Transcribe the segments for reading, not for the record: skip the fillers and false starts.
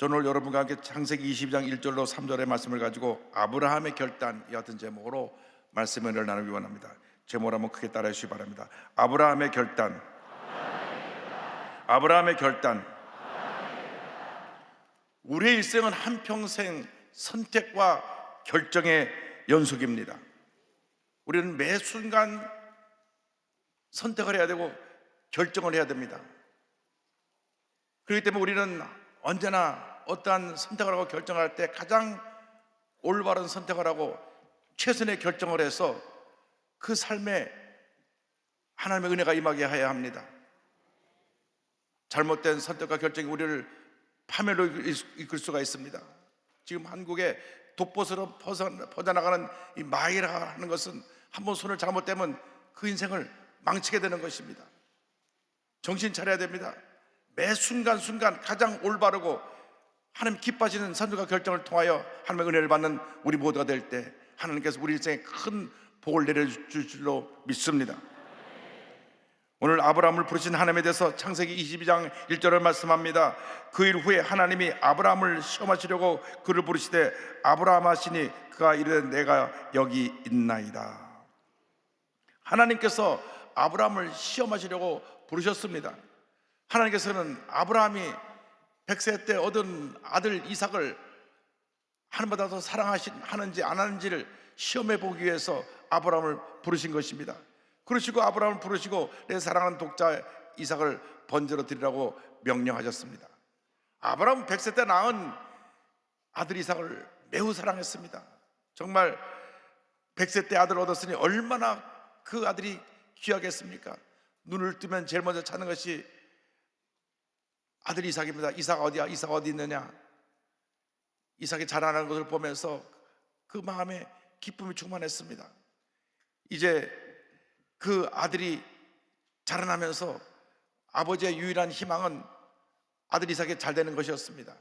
저는 오늘 여러분과 함께 창세기 22장 1절로 3절의 말씀을 가지고 아브라함의 결단 이 같은 제목으로 말씀을 나누기 원합니다. 제목을 한번 크게 따라해 주시기 바랍니다. 아브라함의 결단. 아브라함의 결단. 우리의 일생은 한평생 선택과 결정의 연속입니다. 우리는 매 순간 선택을 해야 되고 결정을 해야 됩니다. 그렇기 때문에 우리는 언제나 어떠한 선택을 하고 결정할 때 가장 올바른 선택을 하고 최선의 결정을 해서 그 삶에 하나님의 은혜가 임하게 해야 합니다. 잘못된 선택과 결정이 우리를 파멸로 이끌 수가 있습니다. 지금 한국에 독보스로 퍼져나가는 이 마이라 하는 것은 한번 손을 잘못대면 그 인생을 망치게 되는 것입니다. 정신 차려야 됩니다. 매 순간순간 가장 올바르고 하나님 기뻐하시는 선택과 결정을 통하여 하나님의 은혜를 받는 우리 모두가 될 때 하나님께서 우리 인생에 큰 복을 내려줄 줄로 믿습니다. 오늘 아브라함을 부르신 하나님에 대해서 창세기 22장 1절을 말씀합니다. 그 일 후에 하나님이 아브라함을 시험하시려고 그를 부르시되 아브라함 하시니 그가 이르되 내가 여기 있나이다. 하나님께서 아브라함을 시험하시려고 부르셨습니다. 하나님께서는 아브라함이 100세 때 얻은 아들 이삭을 하나님보다 더 사랑하는지 안 하는지를 시험해 보기 위해서 아브라함을 부르신 것입니다. 그러시고 아브라함을 부르시고 내 사랑하는 독자 이삭을 번제로 드리라고 명령하셨습니다. 아브라함은 100세 때 낳은 아들 이삭을 매우 사랑했습니다. 정말 100세 때 아들을 얻었으니 얼마나 그 아들이 귀하겠습니까? 눈을 뜨면 제일 먼저 찾는 것이 아들 이삭입니다. 이삭 어디야? 이삭 어디 있느냐? 이삭이 자라나는 것을 보면서 그 마음에 기쁨이 충만했습니다. 이제 그 아들이 자라나면서 아버지의 유일한 희망은 아들 이삭이 잘 되는 것이었습니다.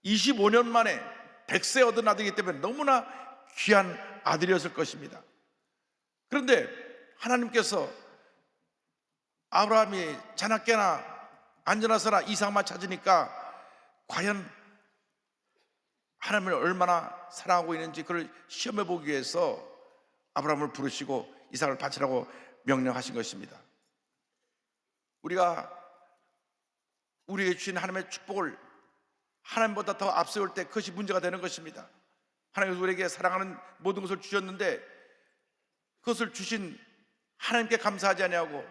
25년 만에 100세 얻은 아들이기 때문에 너무나 귀한 아들이었을 것입니다. 그런데 하나님께서 아브라함이 자나깨나 안전하서나 이삭만 찾으니까 과연 하나님을 얼마나 사랑하고 있는지 그를 시험해 보기 위해서 아브라함을 부르시고 이삭을 바치라고 명령하신 것입니다. 우리가 우리에게 주신 하나님의 축복을 하나님보다 더 앞세울 때 그것이 문제가 되는 것입니다. 하나님께서 우리에게 사랑하는 모든 것을 주셨는데 그것을 주신 하나님께 감사하지 아니하고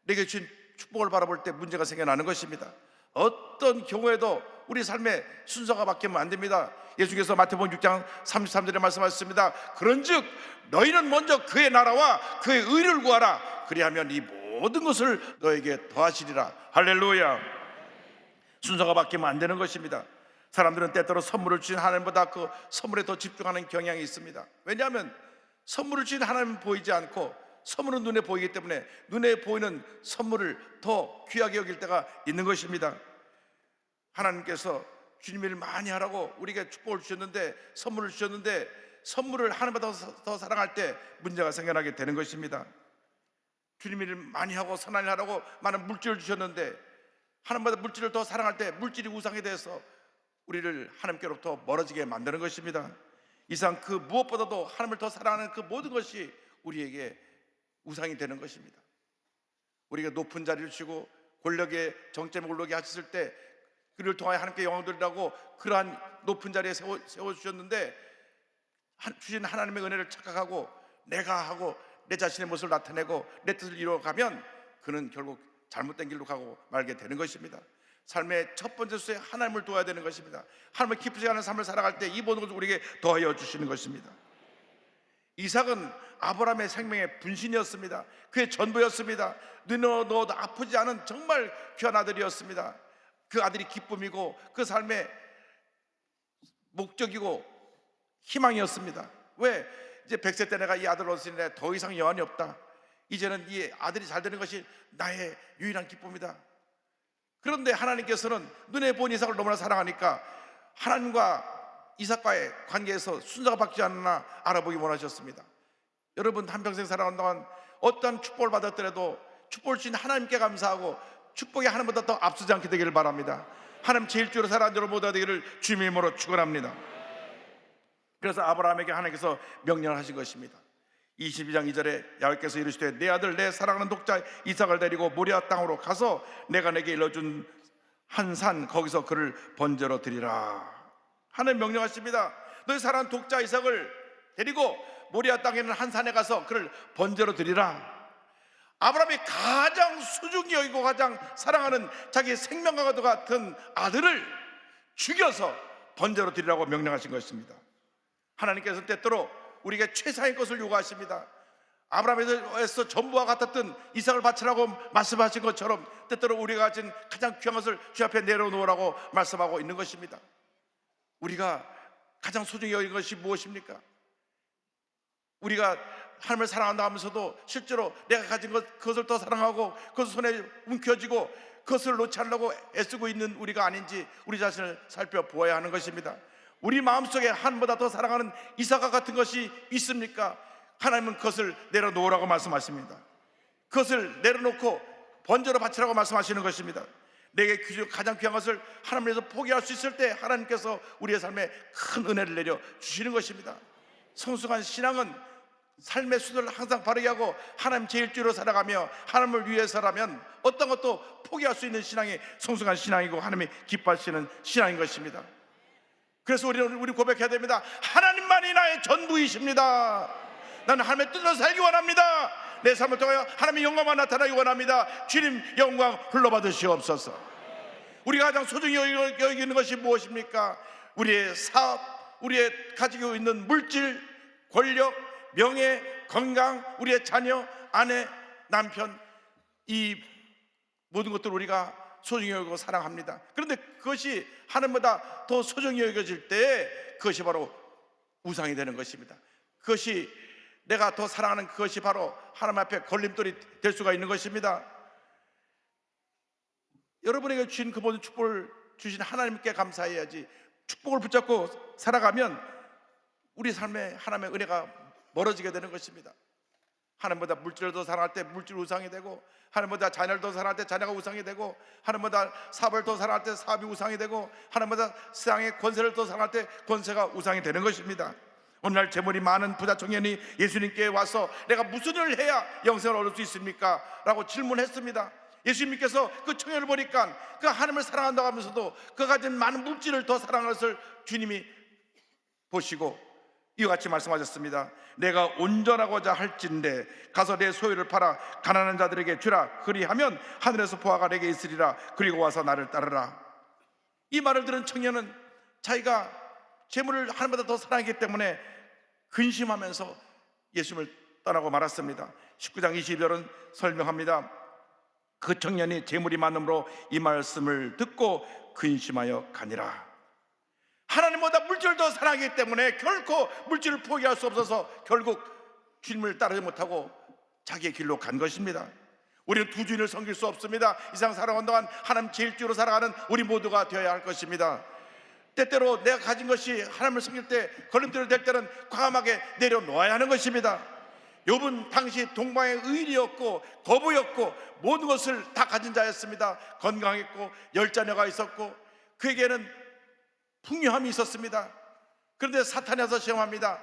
내게 주신 축복을 바라볼 때 문제가 생겨나는 것입니다. 어떤 경우에도 우리 삶의 순서가 바뀌면 안 됩니다. 예수께서 마태복음 6장 33절에 말씀하셨습니다. 그런즉 너희는 먼저 그의 나라와 그의 의를 구하라. 그리하면 이 모든 것을 너에게 더하시리라. 할렐루야. 순서가 바뀌면 안 되는 것입니다. 사람들은 때때로 선물을 주신 하나님보다 그 선물에 더 집중하는 경향이 있습니다. 왜냐하면 선물을 주신 하나님은 보이지 않고 선물은 눈에 보이기 때문에 눈에 보이는 선물을 더 귀하게 여길 때가 있는 것입니다. 하나님께서 주님 일 많이 하라고 우리에게 축복을 주셨는데 선물을 주셨는데 선물을 하나님보다 더 사랑할 때 문제가 생겨나게 되는 것입니다. 주님 일을 많이 하고 선한 일 하라고 많은 물질을 주셨는데 하나님보다 물질을 더 사랑할 때 물질이 우상이 돼서 우리를 하나님께로부터 멀어지게 만드는 것입니다. 이상 그 무엇보다도 하나님을 더 사랑하는 그 모든 것이 우리에게 우상이 되는 것입니다. 우리가 높은 자리를 주시고 권력의 정점에 오르게 하셨을 때 그를 통하여 하나님께 영광 돌리라고 그러한 높은 자리에 세워주셨는데 주신 하나님의 은혜를 착각하고 내가 하고 내 자신의 모습을 나타내고 내 뜻을 이루어가면 그는 결국 잘못된 길로 가고 말게 되는 것입니다. 삶의 첫 번째 수에 하나님을 도와야 되는 것입니다. 하나님을 기쁘지 않은 삶을 살아갈 때 이 모든 것을 우리에게 더하여 주시는 것입니다. 이삭은 아브라함의 생명의 분신이었습니다. 그의 전부였습니다. 눈에 넣어도 아프지 않은 정말 귀한 아들이었습니다. 그 아들이 기쁨이고 그 삶의 목적이고 희망이었습니다. 왜? 이제 100세 때 내가 이 아들을 얻으니 더 이상 여한이 없다. 이제는 이 아들이 잘 되는 것이 나의 유일한 기쁨이다. 그런데 하나님께서는 눈에 보인 이삭을 너무나 사랑하니까 하나님과 이삭과의 관계에서 순서가 바뀌지 않나 알아보기 원하셨습니다. 여러분 한평생 살아가는 동안 어떠한 축복을 받았더라도 축복을 주신 하나님께 감사하고 축복이 하나님보다 더 앞서지 않게 되기를 바랍니다. 하나님 제1주로 살아가는 자로 모두가 되기를 주님의 이름으로 축원합니다. 그래서 아브라함에게 하나님께서 명령을 하신 것입니다. 22장 2절에 야훼께서 이르시되 내 아들 내 사랑하는 독자 이삭을 데리고 모리아 땅으로 가서 내가 내게 일러준 한 산 거기서 그를 번제로 드리라. 하나님 명령하십니다. 너희 사랑하는 독자 이삭을 데리고 모리아 땅에 있는 한 산에 가서 그를 번제로 드리라. 아브라함이 가장 소중히 여기고 가장 사랑하는 자기 생명과 같은 아들을 죽여서 번제로 드리라고 명령하신 것입니다. 하나님께서 때때로 우리에게 최상의 것을 요구하십니다. 아브라함에서 전부와 같았던 이삭을 바치라고 말씀하신 것처럼 때때로 우리가 가진 가장 귀한 것을 주 앞에 내려놓으라고 말씀하고 있는 것입니다. 우리가 가장 소중히 여긴 것이 무엇입니까? 우리가 하나님을 사랑한다 하면서도 실제로 내가 가진 그것을 더 사랑하고 그것을 손에 움켜쥐고 그것을 놓지 않으려고 애쓰고 있는 우리가 아닌지 우리 자신을 살펴보아야 하는 것입니다. 우리 마음속에 하나님보다 더 사랑하는 이삭과 같은 것이 있습니까? 하나님은 그것을 내려놓으라고 말씀하십니다. 그것을 내려놓고 번제로 바치라고 말씀하시는 것입니다. 내게 가장 귀한 것을 하나님께서 포기할 수 있을 때 하나님께서 우리의 삶에 큰 은혜를 내려 주시는 것입니다. 성숙한 신앙은 삶의 수도를 항상 바르게 하고 하나님 제1주로 살아가며 하나님을 위해서라면 어떤 것도 포기할 수 있는 신앙이 성숙한 신앙이고 하나님이 기뻐하시는 신앙인 것입니다. 그래서 우리 고백해야 됩니다. 하나님만이 나의 전부이십니다. 나는 하나님의 뜻대로 살기 원합니다. 내 삶을 통하여 하나님의 영광만 나타나기 원합니다. 주님 영광 흘러받으시옵소서. 우리가 가장 소중히 여기는 것이 무엇입니까? 우리의 사업, 우리의 가지고 있는 물질, 권력, 명예, 건강, 우리의 자녀, 아내, 남편, 이 모든 것들을 우리가 소중히 여기고 사랑합니다. 그런데 그것이 하나님보다 더 소중히 여겨질 때 그것이 바로 우상이 되는 것입니다. 그것이 내가 더 사랑하는 그것이 바로 하나님 앞에 걸림돌이 될 수가 있는 것입니다. 여러분에게 주신 그 모든 축복을 주신 하나님께 감사해야지. 축복을 붙잡고 살아가면 우리 삶에 하나님의 은혜가 멀어지게 되는 것입니다. 하나님보다 물질을 더 사랑할 때 물질 우상이 되고, 하나님보다 자녀를 더 사랑할 때 자녀가 우상이 되고, 하나님보다 사업을 더 사랑할 때 사업이 우상이 되고, 하나님보다 세상의 권세를 더 사랑할 때 권세가 우상이 되는 것입니다. 오늘날 재물이 많은 부자 청년이 예수님께 와서 내가 무슨 일을 해야 영생을 얻을 수 있습니까? 라고 질문했습니다. 예수님께서 그 청년을 보니까 그 하나님을 사랑한다고 하면서도 그 가진 많은 물질을 더 사랑하는 것을 주님이 보시고 이와 같이 말씀하셨습니다. 내가 온전하고자 할진대 가서 내 소유를 팔아 가난한 자들에게 주라. 그리하면 하늘에서 보화가 내게 있으리라. 그리고 와서 나를 따르라. 이 말을 들은 청년은 자기가 재물을 하나님보다 더 사랑하기 때문에 근심하면서 예수님을 떠나고 말았습니다. 19장 22절은 설명합니다. 그 청년이 재물이 많음으로 이 말씀을 듣고 근심하여 가니라. 하나님보다 물질을 더 사랑하기 때문에 결코 물질을 포기할 수 없어서 결국 주님을 따르지 못하고 자기의 길로 간 것입니다. 우리는 두 주인을 섬길 수 없습니다. 이 세상 살아가는 동안 하나님 제1주로 살아가는 우리 모두가 되어야 할 것입니다. 때때로 내가 가진 것이 하나님을 섬길 때 걸림돌이 될 때는 과감하게 내려놓아야 하는 것입니다. 욥은 당시 동방의 의인이었고 거부였고 모든 것을 다 가진 자였습니다. 건강했고 10자녀가 있었고 그에게는 풍요함이 있었습니다. 그런데 사탄이 와서 시험합니다.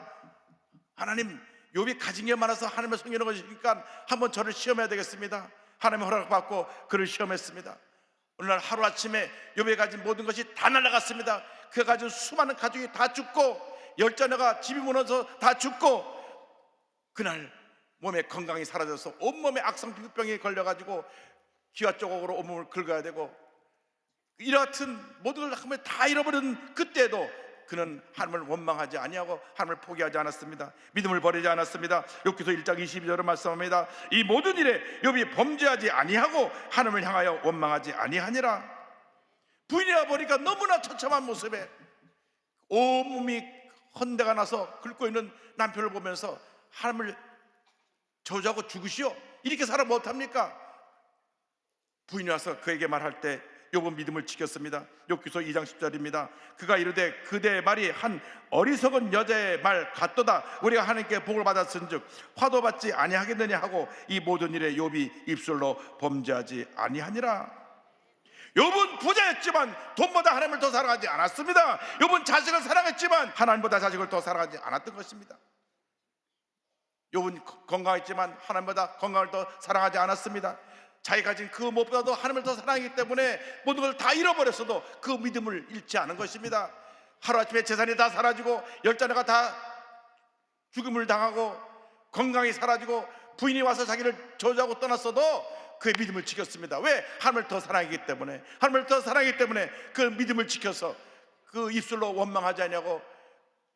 하나님, 욥이 가진 게 많아서 하나님을 섬기는 것이니까 한번 저를 시험해야 되겠습니다. 하나님의 허락을 받고 그를 시험했습니다. 어느 날 하루아침에 욥이 가진 모든 것이 다 날아갔습니다. 그가 가진 수많은 가족이 다 죽고 10자녀가 집이 무너져서 다 죽고 그날 몸에 건강이 사라져서 온몸에 악성 피부병이 걸려가지고 기와 조각으로 온몸을 긁어야 되고 이와 같은 모든 걸 다 잃어버린 그때도 그는 하나님을 원망하지 아니하고 하나님을 포기하지 않았습니다. 믿음을 버리지 않았습니다. 욥기서 1장 22절을 말씀합니다. 이 모든 일에 욥이 범죄하지 아니하고 하나님을 향하여 원망하지 아니하니라. 부인이라 보니까 너무나 처참한 모습에 온몸이 헌대가 나서 긁고 있는 남편을 보면서 하나님을 저주하고 죽으시오, 이렇게 살아 못합니까? 부인이 와서 그에게 말할 때 욥은 믿음을 지켰습니다. 욥기서 2장 10절입니다. 그가 이르되 그대의 말이 한 어리석은 여자의 말 같도다. 우리가 하나님께 복을 받았은즉 화도 받지 아니하겠느냐 하고 이 모든 일에 욥이 입술로 범죄하지 아니하니라. 욥은 부자였지만 돈보다 하나님을 더 사랑하지 않았습니다. 욥은 자식을 사랑했지만 하나님보다 자식을 더 사랑하지 않았던 것입니다. 욥은 건강했지만 하나님보다 건강을 더 사랑하지 않았습니다. 자기 가진 그 무엇보다도 하나님을 더 사랑하기 때문에 모든 걸 다 잃어버렸어도 그 믿음을 잃지 않은 것입니다. 하루아침에 재산이 다 사라지고 열자녀가 다 죽음을 당하고 건강이 사라지고 부인이 와서 자기를 저주하고 떠났어도 그의 믿음을 지켰습니다. 왜? 하나님을 더 사랑하기 때문에. 하나님을 더 사랑하기 때문에 그 믿음을 지켜서 그 입술로 원망하지 않냐고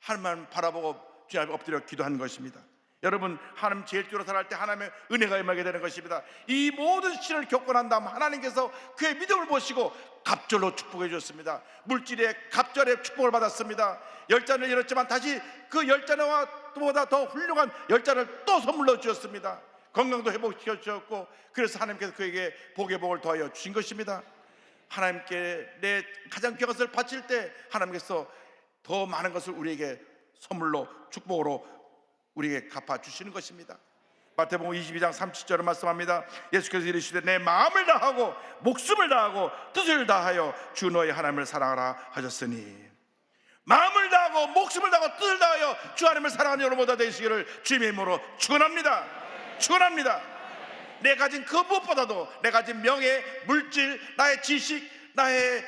하나님만 바라보고 주님 앞에 엎드려 기도한 것입니다. 여러분, 하나님 제일주로 살아갈 때 하나님의 은혜가 임하게 되는 것입니다. 이 모든 시련을 겪고 난 다음 하나님께서 그의 믿음을 보시고 갑절로 축복해 주셨습니다. 물질의 갑절의 축복을 받았습니다. 열자를 잃었지만 다시 그 열자와 보다 더 훌륭한 열자를 또 선물로 주셨습니다. 건강도 회복시켜 주셨고, 그래서 하나님께서 그에게 복의 복을 더하여 주신 것입니다. 하나님께 내 가장 귀한 것을 바칠 때 하나님께서 더 많은 것을 우리에게 선물로 축복으로 우리에게 갚아주시는 것입니다. 마태복음 22장 37절을 말씀합니다. 예수께서 이르시되 내 마음을 다하고 목숨을 다하고 뜻을 다하여 주 너의 하나님을 사랑하라 하셨으니, 마음을 다하고 목숨을 다하고 뜻을 다하여 주 하나님을 사랑하는 여러분 모두 되시기를 주님의 이름으로 축원합니다. 축원합니다. 내 가진 그 무엇보다도 내 가진 명예, 물질, 나의 지식, 나의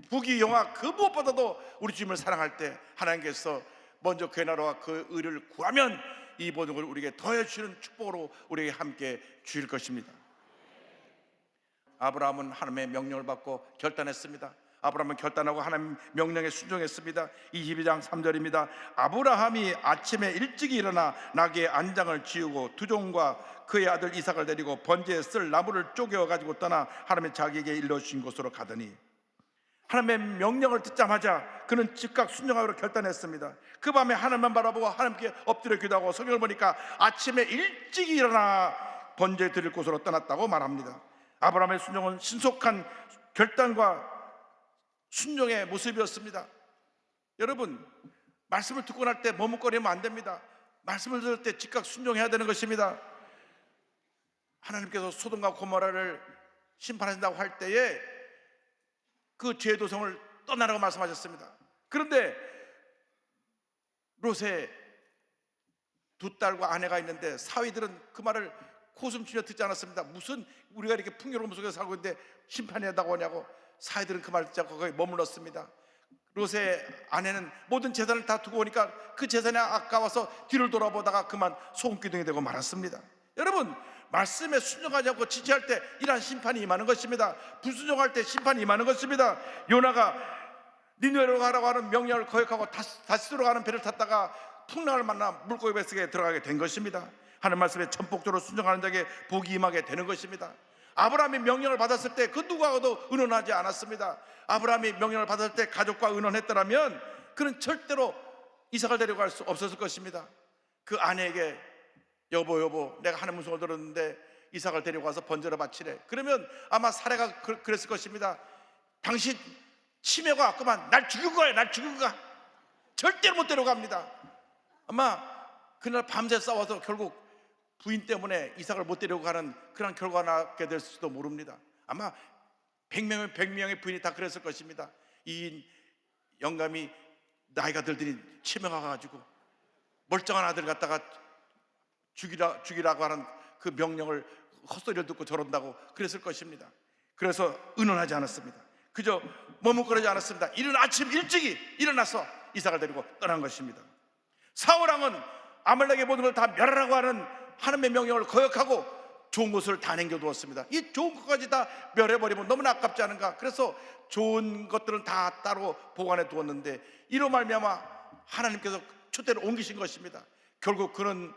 부귀 영화 그 무엇보다도 우리 주님을 사랑할 때 하나님께서 먼저 그의 나라와 그 의를 구하면 이 모든 걸 우리에게 더해 주시는 축복으로 우리에게 함께 주실 것입니다. 아브라함은 하나님의 명령을 받고 결단했습니다. 아브라함은 결단하고 하나님 명령에 순종했습니다. 22장 3절입니다. 아브라함이 아침에 일찍 일어나 나귀의 안장을 지우고 두 종과 그의 아들 이삭을 데리고 번제에 쓸 나무를 쪼개어 가지고 떠나 하나님의 자기에게 일러주신 곳으로 가더니, 하나님의 명령을 듣자마자 그는 즉각 순종하기로 결단했습니다. 그 밤에 하나님만 바라보고 하나님께 엎드려 기도하고 성경을 보니까 아침에 일찍 일어나 번제 드릴 곳으로 떠났다고 말합니다. 아브라함의 순종은 신속한 결단과 순종의 모습이었습니다. 여러분, 말씀을 듣고 날 때 머뭇거리면 안 됩니다. 말씀을 들을 때 즉각 순종해야 되는 것입니다. 하나님께서 소돔과 고모라를 심판하신다고 할 때에 그 죄의 도성을 떠나라고 말씀하셨습니다. 그런데 롯의 두 딸과 아내가 있는데 사위들은 그 말을 코숨치며 듣지 않았습니다. 무슨 우리가 이렇게 풍요로운 속에서 살고 있는데 심판이 한다고 하냐고. 사위들은 그 말 듣지 않고 거기 머물렀습니다. 롯의 아내는 모든 재산을 다 두고 오니까 그 재산이 아까워서 뒤를 돌아보다가 그만 소금기둥이 되고 말았습니다. 여러분, 말씀에 순종하지 않고 지체할 때 이러한 심판이 임하는 것입니다. 불순종할 때 심판이 임하는 것입니다. 요나가 니느웨로 가라고 하는 명령을 거역하고 다시스로 가는 배를 탔다가 풍랑을 만나 물고기 뱃속에 들어가게 된 것입니다. 하는 말씀에 전폭적으로 순종하는 자에게 복이 임하게 되는 것입니다. 아브라함이 명령을 받았을 때 그 누구하고도 의논하지 않았습니다. 아브라함이 명령을 받았을 때 가족과 의논했더라면 그는 절대로 이삭을 데리고 갈 수 없었을 것입니다. 그 아내에게 여보 내가 하나님 음성을 들었는데 이삭을 데리고 가서 번제로 바치래. 그러면 아마 사례가 그랬을 것입니다. 당신 치매가 왔구만. 날 죽일 거야. 절대로 못 데려갑니다. 아마 그날 밤새 싸워서 결국 부인 때문에 이삭을 못 데리고 가는 그런 결과가 나게 될지도 모릅니다. 아마 100명의 부인이 다 그랬을 것입니다. 이 영감이 나이가 들더니 치매가 가지고 멀쩡한 아들 갖다가 죽이라고 하는 그 명령을 헛소리를 듣고 저런다고 그랬을 것입니다. 그래서 의논하지 않았습니다. 그저 머뭇거리지 않았습니다. 이른 아침 일찍이 일어나서 이삭을 데리고 떠난 것입니다. 사울왕은 아말렉의 모든 걸 다 멸하라고 하는 하나님의 명령을 거역하고 좋은 것을 다 남겨두었습니다. 이 좋은 것까지 다 멸해버리면 너무나 아깝지 않은가. 그래서 좋은 것들은 다 따로 보관해 두었는데 이로 말미암아 하나님께서 초대를 옮기신 것입니다. 결국 그는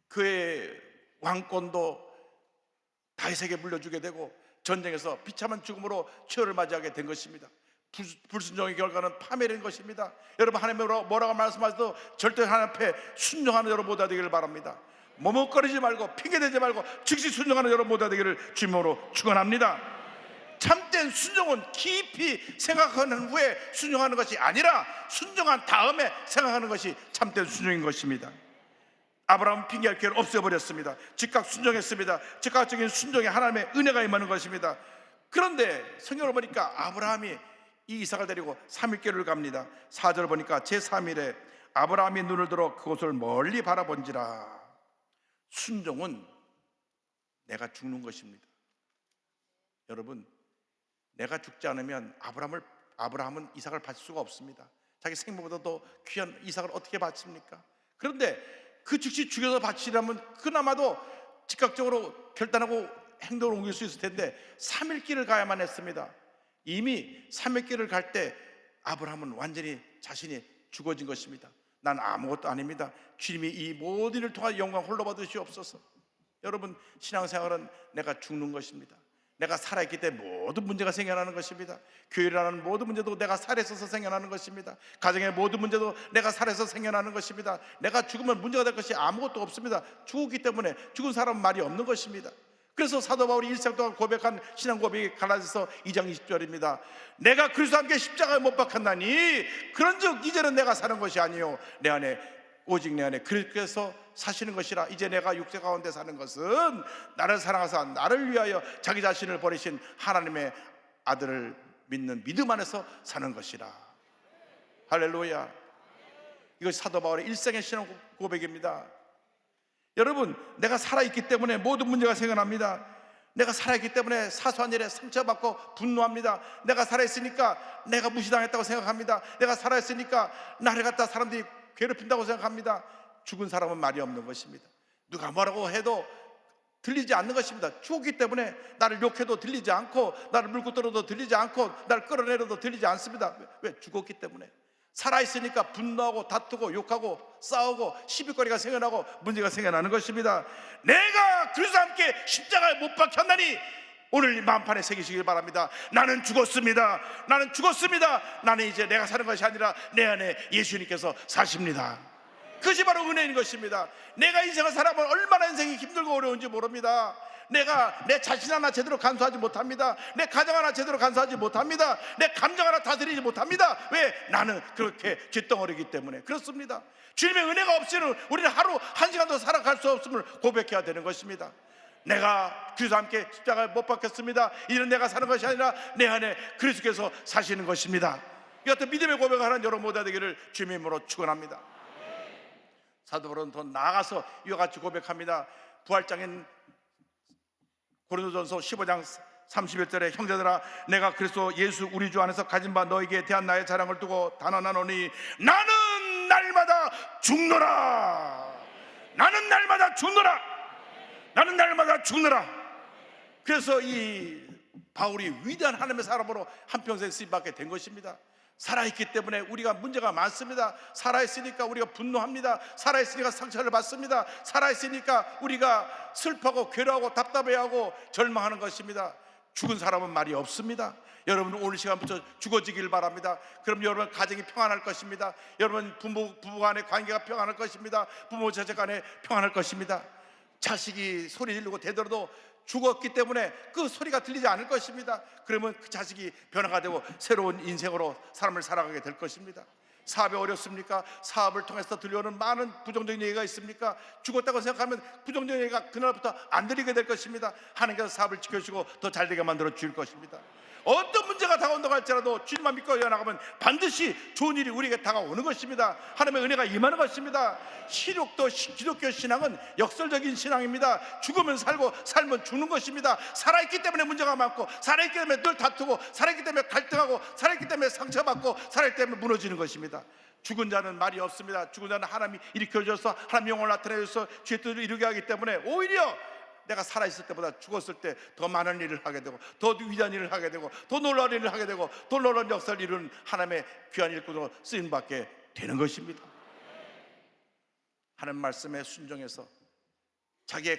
그의 왕권도 다윗에게 물려주게 되고 전쟁에서 비참한 죽음으로 최후를 맞이하게 된 것입니다. 불순종의 결과는 파멸인 것입니다. 여러분, 하나님이 뭐라고 말씀하셔도 절대 하나님 앞에 순종하는 여러분 모두 되기를 바랍니다. 머뭇거리지 말고 핑계대지 말고 즉시 순종하는 여러분 모두 되기를 주님으로 축원합니다. 참된 순종은 깊이 생각하는 후에 순종하는 것이 아니라 순종한 다음에 생각하는 것이 참된 순종인 것입니다. 아브라함은 핑계할 기회를 없애버렸습니다. 즉각 순종했습니다. 즉각적인 순종에 하나님의 은혜가 임하는 것입니다. 그런데 성경을 보니까 아브라함이 이 이삭을 데리고 3일길을 갑니다. 4절 보니까 제3일에 아브라함이 눈을 들어 그곳을 멀리 바라본지라. 순종은 내가 죽는 것입니다. 여러분, 내가 죽지 않으면 아브라함은 이삭을 바칠 수가 없습니다. 자기 생명보다도 귀한 이삭을 어떻게 바칩니까? 그런데 그 즉시 죽여서 바치려면 그나마도 즉각적으로 결단하고 행동을 옮길 수 있을 텐데 3일 길을 가야만 했습니다. 이미 3일 길을 갈 때 아브라함은 완전히 자신이 죽어진 것입니다. 난 아무것도 아닙니다. 주님이 이 모든 일을 통해 영광 홀로 받으시옵소서. 여러분, 신앙생활은 내가 죽는 것입니다. 내가 살아있기 때문에 모든 문제가 생겨나는 것입니다. 교회라는 모든 문제도 내가 살아있어서 생겨나는 것입니다. 가정의 모든 문제도 내가 살아서 생겨나는 것입니다. 내가 죽으면 문제가 될 것이 아무것도 없습니다. 죽었기 때문에 죽은 사람은 말이 없는 것입니다. 그래서 사도 바울이 일생 동안 고백한 신앙 고백이 갈라디아서 2장 20절입니다. 내가 그리스도와 함께 십자가에 못 박혔나니 그런즉 이제는 내가 사는 것이 아니요 내 안에 오직 내 안에 그리스도께서 사시는 것이라. 이제 내가 육체 가운데 사는 것은 나를 사랑하사 나를 위하여 자기 자신을 버리신 하나님의 아들을 믿는 믿음 안에서 사는 것이라. 할렐루야. 이것이 사도 바울의 일생의 신앙 고백입니다. 여러분, 내가 살아있기 때문에 모든 문제가 생겨납니다. 내가 살아있기 때문에 사소한 일에 상처받고 분노합니다. 내가 살아있으니까 내가 무시당했다고 생각합니다. 내가 살아있으니까 나를 갖다 사람들이 괴롭힌다고 생각합니다. 죽은 사람은 말이 없는 것입니다. 누가 뭐라고 해도 들리지 않는 것입니다. 죽었기 때문에 나를 욕해도 들리지 않고, 나를 물고 떨어도 들리지 않고, 나를 끌어내려도 들리지 않습니다. 왜? 죽었기 때문에. 살아있으니까 분노하고 다투고 욕하고 싸우고 시비거리가 생겨나고 문제가 생겨나는 것입니다. 내가 그리스도와 함께 십자가에 못 박혔나니 오늘 이 만판에 새기시길 바랍니다. 나는 죽었습니다. 나는 죽었습니다. 나는 이제 내가 사는 것이 아니라 내 안에 예수님께서 사십니다. 그것이 바로 은혜인 것입니다. 내가 인생을 살아보면 얼마나 인생이 힘들고 어려운지 모릅니다. 내가 내 자신 하나 제대로 간수하지 못합니다. 내 가정 하나 제대로 간수하지 못합니다. 내 감정 하나 다스리지 못합니다. 왜? 나는 그렇게 죗덩어리기 때문에 그렇습니다. 주님의 은혜가 없이는 우리는 하루 한 시간도 살아갈 수 없음을 고백해야 되는 것입니다. 내가 그리스도와 함께 십자가에 못 박혔습니다. 이는 내가 사는 것이 아니라 내 안에 그리스도께서 사시는 것입니다. 이 같은 믿음의 고백을 하는 여러분 모두가 되기를 주님의 이름으로 축원합니다. 사도 바울은 더 나아가서 이와 같이 고백합니다. 부활장인 고린도전서 15장 31절에 형제들아 내가 그리스도 예수 우리 주 안에서 가진 바 너에게 대한 나의 자랑을 두고 단언하노니 나는 날마다 죽노라. 나는 날마다 죽노라. 나는 날마다 죽노라. 그래서 이 바울이 위대한 하나님의 사람으로 한평생 쓰임받게 된 것입니다. 살아있기 때문에 우리가 문제가 많습니다. 살아있으니까 우리가 분노합니다. 살아있으니까 상처를 받습니다. 살아있으니까 우리가 슬퍼하고 괴로워하고 답답해하고 절망하는 것입니다. 죽은 사람은 말이 없습니다. 여러분 오늘 시간부터 죽어지길 바랍니다. 그럼 여러분 가정이 평안할 것입니다. 여러분 부부 간의 관계가 평안할 것입니다. 부모 자식 간에 평안할 것입니다. 자식이 소리 지르고 대들어도 죽었기 때문에 그 소리가 들리지 않을 것입니다. 그러면 그 자식이 변화가 되고 새로운 인생으로 삶을 살아가게 될 것입니다. 사업이 어렵습니까? 사업을 통해서 들려오는 많은 부정적인 얘기가 있습니까? 죽었다고 생각하면 부정적인 얘기가 그날부터 안 들리게 될 것입니다. 하나님께서 사업을 지켜주시고 더 잘되게 만들어 주실 것입니다. 어떤 문제가 다가온다고 할지라도 주님만 믿고 이어나가면 반드시 좋은 일이 우리에게 다가오는 것입니다. 하나님의 은혜가 임하는 것입니다. 신욕도 기독교 신앙은 역설적인 신앙입니다. 죽으면 살고 살면 죽는 것입니다. 살아있기 때문에 문제가 많고, 살아있기 때문에 늘 다투고, 살아있기 때문에 갈등하고, 살아있기 때문에 상처받고, 살아있기 때문에 무너지는 것입니다. 죽은 자는 말이 없습니다. 죽은 자는 하나님이 일으켜줘서 하나님 영혼을 나타내줘서 죄의 뜻을 이루게 하기 때문에 오히려 내가 살아있을 때보다 죽었을 때 더 많은 일을 하게 되고, 더 위대한 일을 하게 되고, 더 놀라운 일을 하게 되고, 더 놀라운 역사를 이루는 하나님의 귀한 일꾼으로 쓰임받게 되는 것입니다. 하나님 말씀에 순종해서 자기의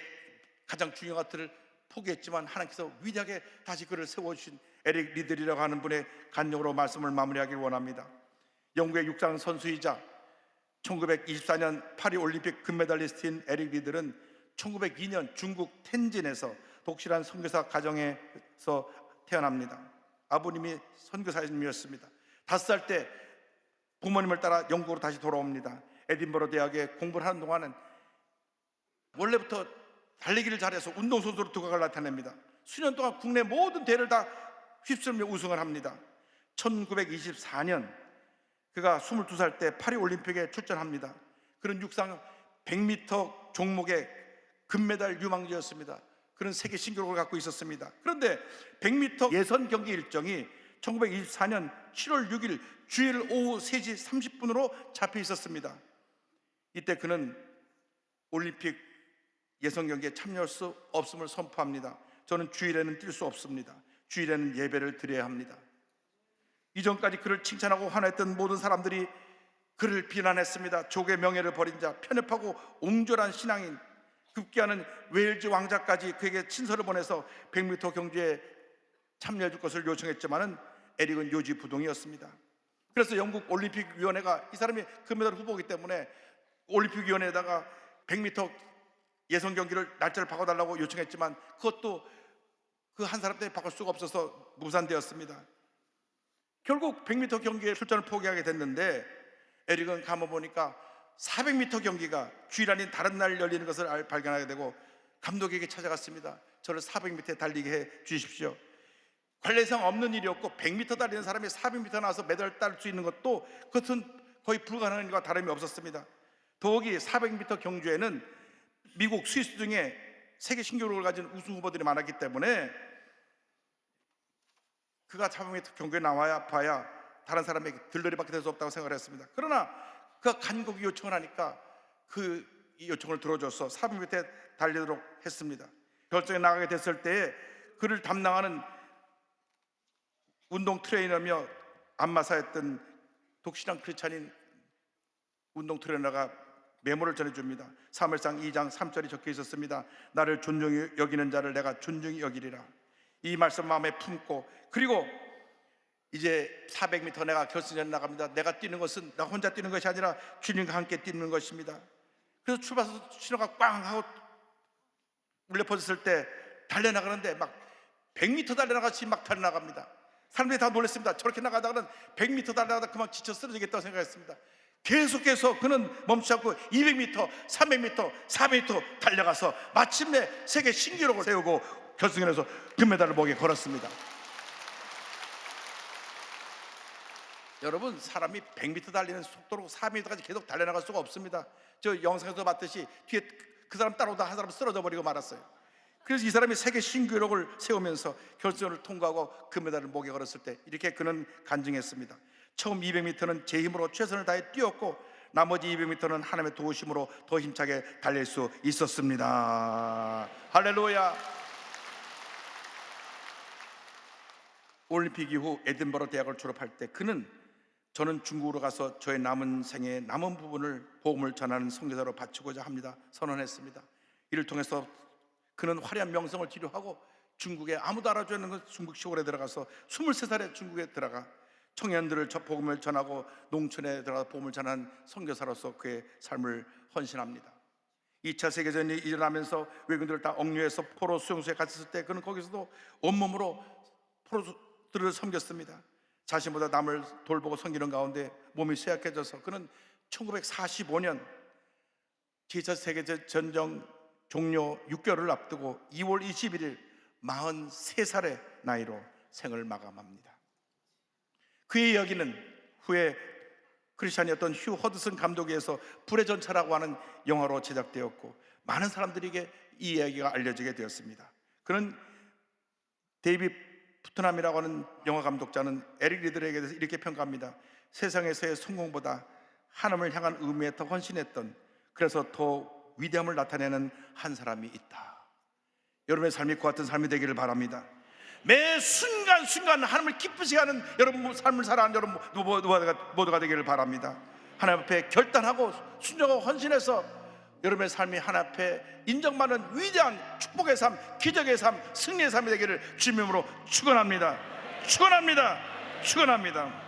가장 중요한 것들을 포기했지만 하나님께서 위대하게 다시 그를 세워주신 에릭 리들이라고 하는 분의 간증으로 말씀을 마무리하길 원합니다. 영국의 육상 선수이자 1924년 파리 올림픽 금메달리스트인 에릭 리들은 1902년 중국 텐진에서 독실한 선교사 가정에서 태어납니다. 아버님이 선교사님이었습니다. 5살 때 부모님을 따라 영국으로 다시 돌아옵니다. 에딘버러 대학에 공부를 하는 동안은 원래부터 달리기를 잘해서 운동선수로 두각을 나타냅니다. 수년 동안 국내 모든 대회를 다 휩쓸며 우승을 합니다. 1924년 그가 22살 때 파리 올림픽에 출전합니다. 그런 육상 100m 종목의 금메달 유망주였습니다. 그런 세계 신기록을 갖고 있었습니다. 그런데 100m 예선 경기 일정이 1924년 7월 6일 주일 오후 3시 30분으로 잡혀 있었습니다. 이때 그는 올림픽 예선 경기에 참여할 수 없음을 선포합니다. 저는 주일에는 뛸 수 없습니다. 주일에는 예배를 드려야 합니다. 이전까지 그를 칭찬하고 환호했던 모든 사람들이 그를 비난했습니다. 족의 명예를 버린 자, 편협하고 옹졸한 신앙인, 급기야는 웨일즈 왕자까지 그에게 친서를 보내서 100m 경주에 참여해 줄 것을 요청했지만은 에릭은 요지부동이었습니다. 그래서 영국 올림픽위원회가 이 사람이 금메달 후보이기 때문에 올림픽위원회에다가 100m 예선 경기를 날짜를 바꿔달라고 요청했지만 그것도 그 한 사람 때문에 바꿀 수가 없어서 무산되었습니다. 결국 100m 경기에 출전을 포기하게 됐는데 에릭은 가만 보니까 400m 경기가 주일 아닌 다른 날 열리는 것을 발견하게 되고 감독에게 찾아갔습니다. 저를 400m에 달리게 해 주십시오. 관례상 없는 일이었고 100m 달리는 사람이 400m 나와서 메달을 딸 수 있는 것도 그것은 거의 불가능한 일과 다름이 없었습니다. 더욱이 400m 경주에는 미국, 스위스 등의 세계 신기록을 가진 우승 후보들이 많았기 때문에 그가 400m 경주에 나와야 봐야 다른 사람에게 들러리밖에 될 수 없다고 생각을 했습니다. 그러나 그가 간곡히 요청을 하니까 그 요청을 들어줘서 400m에 달리도록 했습니다. 결정에 나가게 됐을 때에 그를 담당하는 운동 트레이너며 안마사였던 독실한 크리스찬인 운동 트레이너가 메모를 전해줍니다. 사무엘상 2장 3절이 적혀 있었습니다. 나를 존중히 여기는 자를 내가 존중히 여기리라. 이 말씀 마음에 품고, 그리고 이제 400m 내가 결승전에 나갑니다. 내가 뛰는 것은 나 혼자 뛰는 것이 아니라 주님과 함께 뛰는 것입니다. 그래서 출발해서 신호가 꽝 하고 울려 퍼졌을 때 달려나가는데 막 100m 달려나가듯이 막 달려나갑니다. 사람들이 다 놀랐습니다. 저렇게 나가다가는 100m 달려나가다 그만 지쳐 쓰러지겠다고 생각했습니다. 계속해서 그는 멈추지 않고 200m, 300m, 400m 달려가서 마침내 세계 신기록을 세우고 결승전에서 금메달을 목에 걸었습니다. 여러분, 사람이 100m 달리는 속도로 400m까지 계속 달려나갈 수가 없습니다. 저 영상에서 봤듯이 뒤에 그 사람 따라오다 한 사람 쓰러져 버리고 말았어요. 그래서 이 사람이 세계 신기록을 세우면서 결승전을 통과하고 금메달을 목에 걸었을 때 이렇게 그는 간증했습니다. 처음 200m는 제 힘으로 최선을 다해 뛰었고 나머지 200m는 하나님의 도우심으로 더 힘차게 달릴 수 있었습니다. 할렐루야. 올림픽 이후 에든버러 대학을 졸업할 때 그는 저는 중국으로 가서 저의 남은 생의 남은 부분을 복음을 전하는 선교사로 바치고자 합니다 선언했습니다. 이를 통해서 그는 화려한 명성을 기료하고 중국에 아무도 알아주지 않는 그 중국 시골에 들어가서 23살에 중국에 들어가 청년들을 복음을 전하고 농촌에 들어가 복음을 전하는 선교사로서 그의 삶을 헌신합니다. 2차 세계전이 일어나면서 외국인들을 다 억류해서 포로 수용소에 갇혔을 때 그는 거기서도 온몸으로 포로들을 섬겼습니다. 자신보다 남을 돌보고 섬기는 가운데 몸이 쇠약해져서 그는 1945년 제2차 세계전쟁 종료 6개월을 앞두고 2월 21일 43살의 나이로 생을 마감합니다. 그의 이야기는 후에 크리스찬이었던 휴 허드슨 감독에 의해서 불의 전차라고 하는 영화로 제작되었고 많은 사람들에게 이 이야기가 알려지게 되었습니다. 그는 데이비드 푸트남이라고 하는 영화 감독자는 에릭 리들에게 대해서 이렇게 평가합니다. 세상에서의 성공보다 하나님을 향한 의미에 더 헌신했던, 그래서 더 위대함을 나타내는 한 사람이 있다. 여러분의 삶이 그 같은 삶이 되기를 바랍니다. 매 순간순간 하나님을 기쁘시게 하는 여러분 삶을 살아가는 여러분 모두가 되기를 바랍니다. 하나님 앞에 결단하고 순종하고 헌신해서 여러분의 삶이 하나님 앞에 인정받는 위대한 축복의 삶, 기적의 삶, 승리의 삶이 되기를 주님으로 축원합니다. 축원합니다. 축원합니다.